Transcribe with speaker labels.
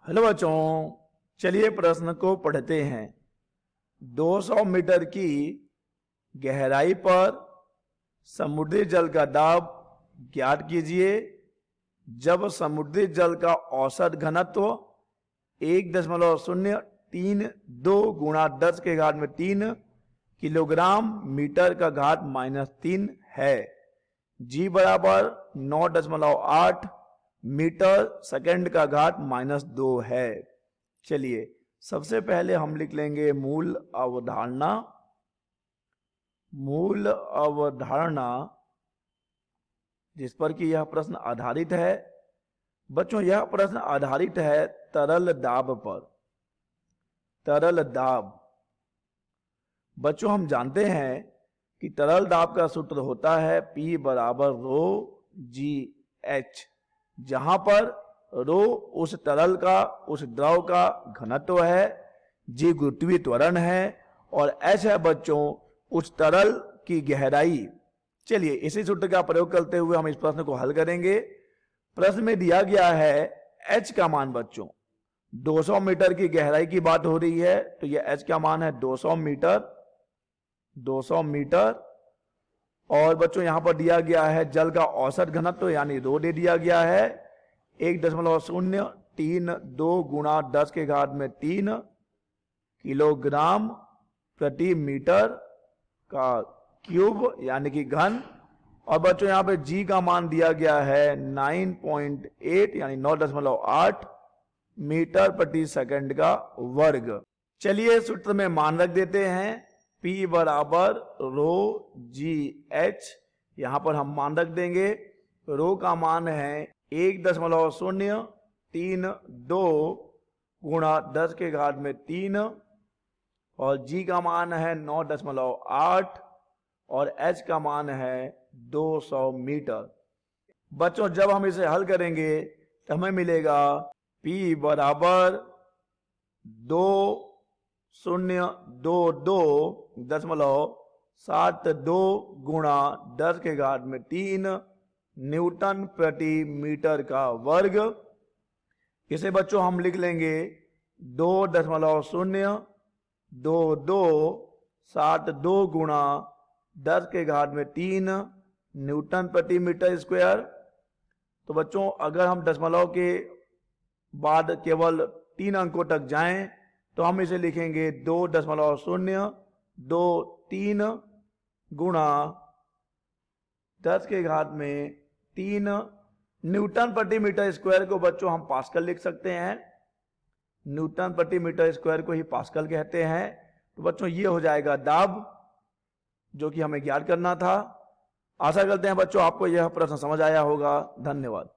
Speaker 1: Hello बच्चों, चलिए प्रश्न को पढ़ते हैं। 200 मीटर की गहराई पर समुद्री जल का दाब ज्ञात कीजिए। जब समुद्री जल का औसत घनत्व 1.032 गुणा 10 के घात में 3 किलोग्राम मीटर का घात -3 है। जी बराबर 9.8 मीटर सेकंड का घात -2 है। चलिए सबसे पहले हम लिख लेंगे मूल अवधारणा। मूल अवधारणा जिस पर कि यह प्रश्न आधारित है। बच्चों यह प्रश्न आधारित है तरल दाब पर। तरल दाब, बच्चों हम जानते हैं कि तरल दाब का सूत्र होता है P बराबर रो जी एच, जहां पर रो उस तरल का, उस द्रव का घनत्व है, जी गुरुत्वीय त्वरण है और एच है बच्चों उस तरल की गहराई। चलिए इसी सूत्र का प्रयोग करते हुए हम इस प्रश्न को हल करेंगे। प्रश्न में दिया गया है एच का मान बच्चों 200 मीटर की गहराई की बात हो रही है, तो यह एच का मान है 200 मीटर। 200 मीटर और बच्चों यहां पर दिया गया है जल का औसत घनत्व यानी रो दे दिया गया है 1.032 गुणा 10 के घात में 3 किलोग्राम प्रति मीटर का क्यूब यानी कि घन। और बच्चों यहां पे जी का मान दिया गया है 9.8 यानी 9.8 मीटर प्रति सेकंड का वर्ग। चलिए सूत्र में मान रख देते हैं P बराबर रो जी एच। यहां पर हम मान रख देंगे। रो का मान है 1.032 गुणा 10 के घात में 3 और जी का मान है 9.8 और एच का मान है 200 मीटर। बच्चों जब हम इसे हल करेंगे तो हमें मिलेगा P बराबर 2022.72 गुणा 10 के घात में 3 न्यूटन प्रति मीटर का वर्ग। इसे बच्चों हम लिख लेंगे 2.02272 गुणा 10 के घात में 3 न्यूटन प्रति मीटर स्क्वायर। तो बच्चों अगर हम दशमलव के बाद केवल 3 अंकों तक जाएं तो हम इसे लिखेंगे 2.023 गुणा 10 के घात में 3 न्यूटन प्रति मीटर स्क्वायर को बच्चों हम पास्कल लिख सकते हैं। न्यूटन प्रति मीटर स्क्वायर को ही पास्कल कहते हैं। तो बच्चों ये हो जाएगा दाब जो कि हमें ज्ञात करना था। आशा करते हैं बच्चों आपको यह प्रश्न समझ आया होगा। धन्यवाद।